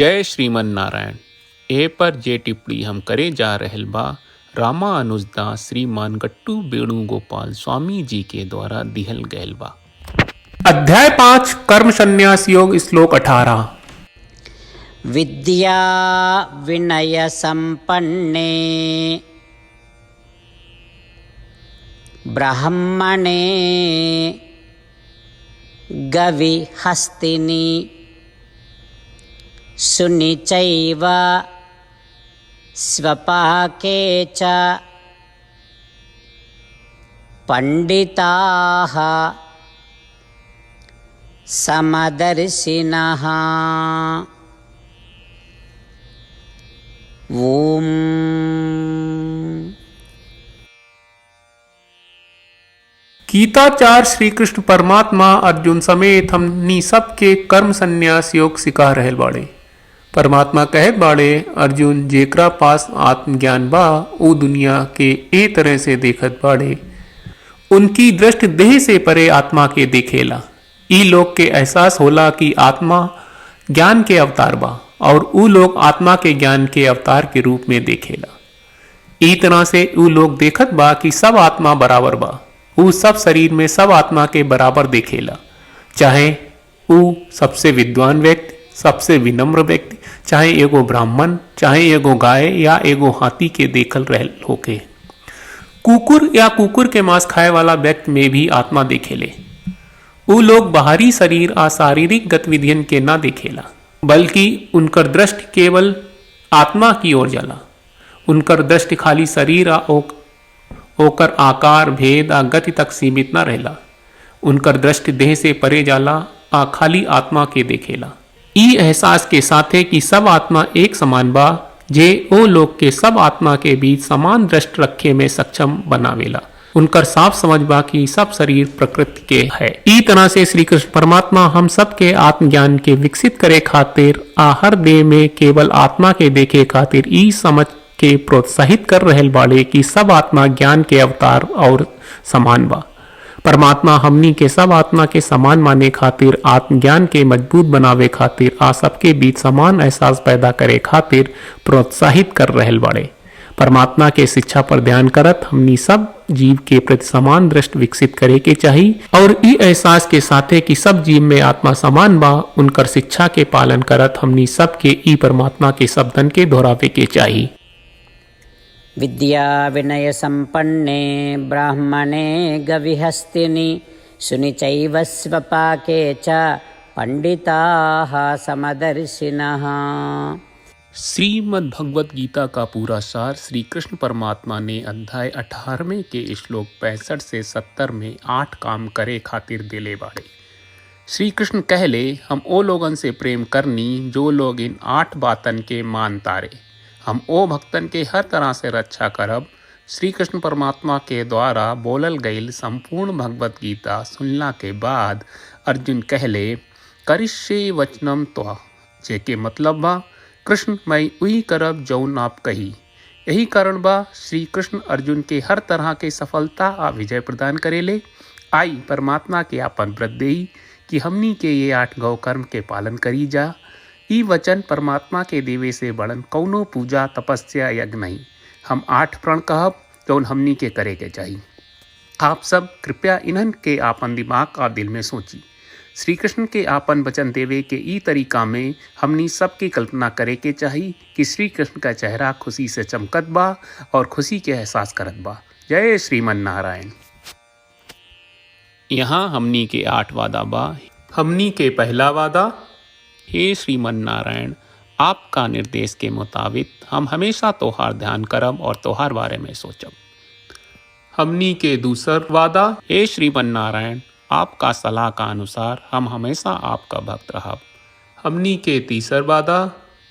जय श्रीमन नारायण। ए पर जे टिप्पणी हम करे जा रहल बा रामानुजदास श्रीमान गट्टू वेणुगोपाल स्वामी जी के द्वारा दिहल गयल बा। अध्याय 5 कर्म संन्यास योग श्लोक 18। विद्या विनय संपन्ने ब्राह्मणे गवि हस्तिनि शुनि चैव स्वपाके च पंडिताः समदर्शिनः। ओम। गीताचार्य श्री कृष्ण परमात्मा अर्जुन समेत हमनी सबके कर्म संन्यास योग सिखा रहल बाड़े। परमात्मा कहत बाड़े, अर्जुन जेकरा पास आत्मज्ञान बा ऊ दुनिया के ए तरह से देखत बाड़े, उनकी दृष्टि देह से परे आत्मा के देखेला। ई लोग के एहसास होला कि आत्मा ज्ञान के अवतार बा और ऊ लोग आत्मा के ज्ञान के अवतार के रूप में देखेला। ई तरह से ऊ लोग देखत बा कि सब आत्मा बराबर बा। ऊ सब शरीर में सब आत्मा के बराबर देखेला, चाहे ऊ सबसे विद्वान व्यक्ति, सबसे विनम्र व्यक्ति, चाहे एगो ब्राह्मण, चाहे एगो गाय या एगो हाथी के देखल रहल होके। कुकुर या कुकुर के मांस खाए वाला व्यक्ति में भी आत्मा देखेले। ऊ लोग बाहरी शरीर आ शारीरिक गतिविधियन के ना देखेला, बल्कि उनकर दृष्टि केवल आत्मा की ओर जाला। उनकर दृष्टि खाली शरीर आ ओकर आकार, भेद आ गति तक सीमित ना रहेला। उनकर दृष्टि देह से परे जाला आ खाली आत्मा के देखेला। ई एहसास के साथे कि सब आत्मा एक समान बा, जे ओ लोग के सब आत्मा के बीच समान दृष्टि रखे में सक्षम बनावेला। उनकर साफ समझ बा कि सब शरीर प्रकृति के है। ई तरह से श्री कृष्ण परमात्मा हम सब के आत्मज्ञान के विकसित करे खातिर आ हर देह में केवल आत्मा के देखे खातिर ई समझ के प्रोत्साहित कर रहल बाड़े कि सब आत्मा ज्ञान के अवतार और समान बा। परमात्मा हमनी के सब आत्मा के समान माने खातिर, आत्मज्ञान के मजबूत बनावे खातिर आ सबके बीच समान एहसास पैदा करे खातिर प्रोत्साहित कर रहल बाड़े। परमात्मा के शिक्षा पर ध्यान करत हमनी सब जीव के प्रति समान दृष्टि विकसित करे के चाही और ई एहसास के साथे कि सब जीव में आत्मा समान बा, उनकर शिक्षा के पालन करत हमनी सब के ई परमात्मा के शब्दन के दोहरावे के चाही। विद्या विनय संपन्ने ब्राह्मणे गविहस्तिनि शुनि चैव स्वपाके च पंडिताः समदर्शिनः। श्रीमद् भगवत गीता का पूरा सार श्री कृष्ण परमात्मा ने अध्याय 18वें के श्लोक 65 से 70 में 8 काम करे खातिर देले बाड़े। श्री कृष्ण कहले, हम ओ लोगन से प्रेम करनी जो लोग इन 8 बातन के मान तारे। हम ओ भक्तन के हर तरह से रक्षा करब। श्री कृष्ण परमात्मा के द्वारा बोलल गईल संपूर्ण भगवत गीता सुनला के बाद अर्जुन कहले, करिष्ये वचनम त्वा, जेके मतलब बा, कृष्ण मैं वही करब जौन आप कही। यही कारण बा श्री कृष्ण अर्जुन के हर तरह के सफलता आ विजय प्रदान करेले। आई परमात्मा के आपन व्रत देई कि हमनी के ये 8 गौ कर्म के पालन करी जा। ई वचन परमात्मा के देवे से बड़न कौनो पूजा, तपस्या, यज्ञ नहीं। हम 8 प्रण कहब जौन हमनी के करे के चाहिए। आप सब कृपया इन्हन के आपन दिमाग और दिल में सोची। श्री कृष्ण के आपन वचन देवे के ई तरीका में हमनी सबकी कल्पना करे के चाहिए कि श्री कृष्ण का चेहरा खुशी से चमकत बा और खुशी के एहसास करत बा। जय श्रीमन नारायण। यहाँ हमनी के 8 वादा बा। हमनी के पहला वादा, हे श्रीमन नारायण, आपका निर्देश के मुताबिक हम हमेशा तोहार ध्यान करब और तोहार बारे में सोचब। हमनी के दूसरा वादा, हे श्रीमन नारायण, आपका सलाह का अनुसार हम हमेशा आपका भक्त रहब। हमनी के तीसरा वादा,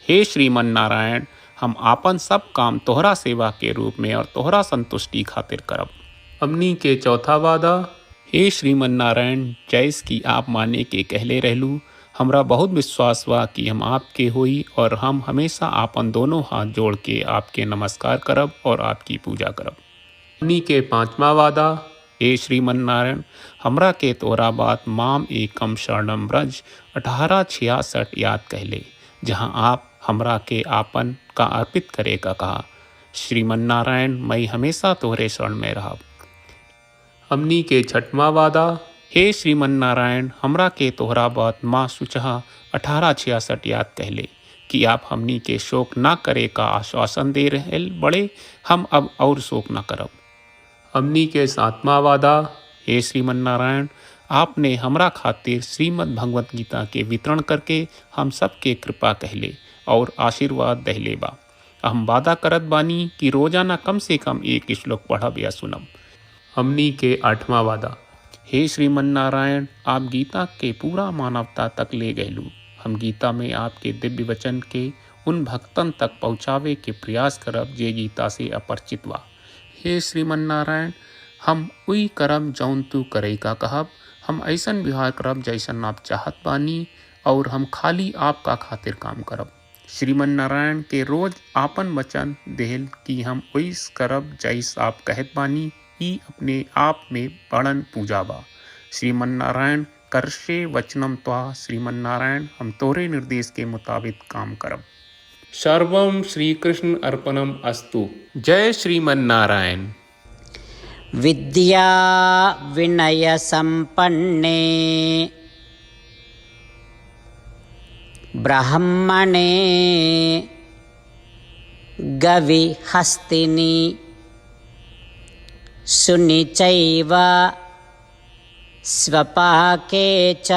हे श्रीमन नारायण, हम आपन सब काम तोहरा सेवा के रूप में और तोहरा संतुष्टि खातिर करब। हमनी के चौथा वादा, हे श्रीमन नारायण, जैस की आप माने के कहले रहलू, हमरा बहुत विश्वास बा कि हम आपके होई और हम हमेशा आपन दोनों हाथ जोड़ के आपके नमस्कार करब और आपकी पूजा करब। हमनी के 5वां वादा, हे श्रीमन नारायण, हमरा के तोरा बात माम एकम शरणम ब्रज 1866 याद कहले। जहाँ आप हमरा के आपन का अर्पित करे का कहा। श्रीमन नारायण मैं हमेशा तोहरे शरण में रहा। हमनी के छठवां वादा। हे श्रीमन नारायण हमरा के तोहरा बात माँ सुचहा 1866 याद कहले कि आप हमनी के शोक ना करे का आश्वासन दे रहे बड़े, हम अब और शोक ना करब। हमनी के 7वां वादा। हे श्रीमन नारायण आपने हमरा खातिर श्रीमद् भगवत गीता के वितरण करके हम सबके कृपा कहले और आशीर्वाद दहले बा। हम वादा करत बानी कि रोजाना कम से कम एक श्लोक पढ़ब या सुनब। हमनी के 8वां वादा। हे श्रीमन नारायण आप गीता के पूरा मानवता तक ले गयलू। हम गीता में आपके दिव्य वचन के उन भक्तन तक पहुँचावे के प्रयास करब जे गीता से अपरिचित बा। हे श्रीमन नारायण हम उई करब जौन तू करे का कहब। हम ऐसन व्यवहार करब जैसन आप चाहत बानी और हम खाली आपका खातिर काम करब। श्रीमन नारायण के रोज आपन वचन देहल कि हम ओइस करब जैस आप कहत बानी, ई अपने आप में बड़न पूजा बा। श्रीमन नारायण करशे वचनम त्वा। श्रीमन नारायण हम तोरे निर्देश के मुताबिक काम करब। सर्वम श्री कृष्ण अर्पणम अस्तु। जय श्रीमन नारायण। विद्या विनय संपन्ने ब्राह्मणे गवि हस्तिनि शुनि चैव स्वपाके च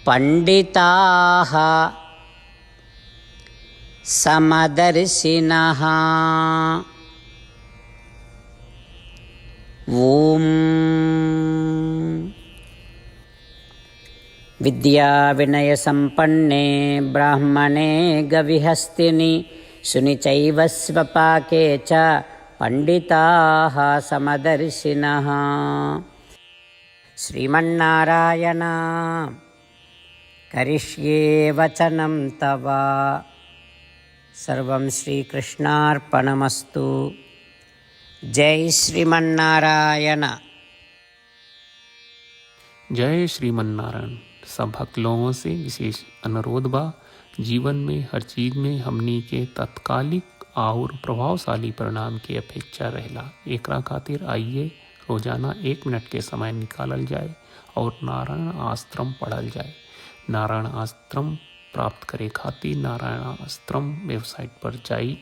पंडिताः समदर्शिनः। ओम विद्या विनय संपन्ने ब्राह्मणे गविहस्तिनि शुनि चैव स्वपाके च पंडिताः समदर्शिनः। श्रीमन्नारायण करिष्ये वचनं तव। सर्वं श्रीकृष्णार्पणमस्तु। जय श्रीमन्नारायण। जय श्रीमन नारायण। सब भक्त लोगों से विशेष अनुरोध बा, जीवन में हर चीज में हमनी के तत्कालिक और प्रभावशाली परिणाम की अपेक्षा रहेला। एकरा खातिर आइए रोजाना 1 मिनट के समय निकालल जाए और नारायण आश्रम पढ़ल जाए। नारायण आश्रम प्राप्त करे खातिर नारायण आश्रम वेबसाइट पर जाई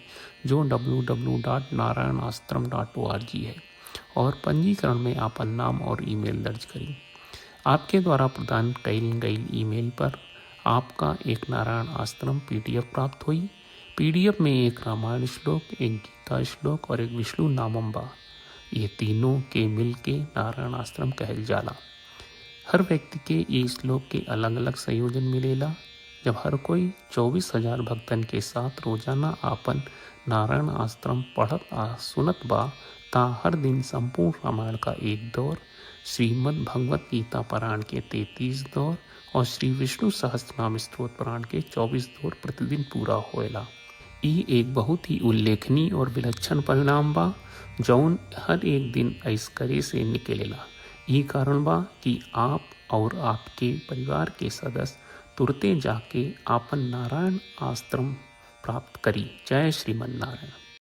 जो www.narayanaashram.org है और पंजीकरण में आपन नाम और ईमेल दर्ज करी। आपके द्वारा प्रदान कईल गई ईमेल पर आपका एक नारायण आश्रम PDF प्राप्त हुई। PDF में एक रामायण श्लोक, एक गीता श्लोक और एक विष्णु नामम बा। ये तीनों के मिल के नारायण आश्रम कहल जाला। हर व्यक्ति के ये श्लोक के अलग अलग संयोजन मिलेला। जब हर कोई 24,000 भक्तन के साथ रोजाना आपन नारायण आश्रम पढ़त आ सुनत बा ता हर दिन संपूर्ण रामायण का 1 दौर, श्रीमद् भगवत गीता पारायण के 33 दौर और श्री विष्णु सहस्त्रनाम स्तोत्र पारायण के 24 दौर प्रतिदिन पूरा होएला। ई एक बहुत ही उल्लेखनीय और विलक्षण परिणाम बा जौन हर एक दिन ऐसकरे से निकलेला। ई कारण बा कि आप और आपके परिवार के सदस्य तुरते जाके आपन नारायण आश्रम प्राप्त करी। जय श्रीमन नारायण।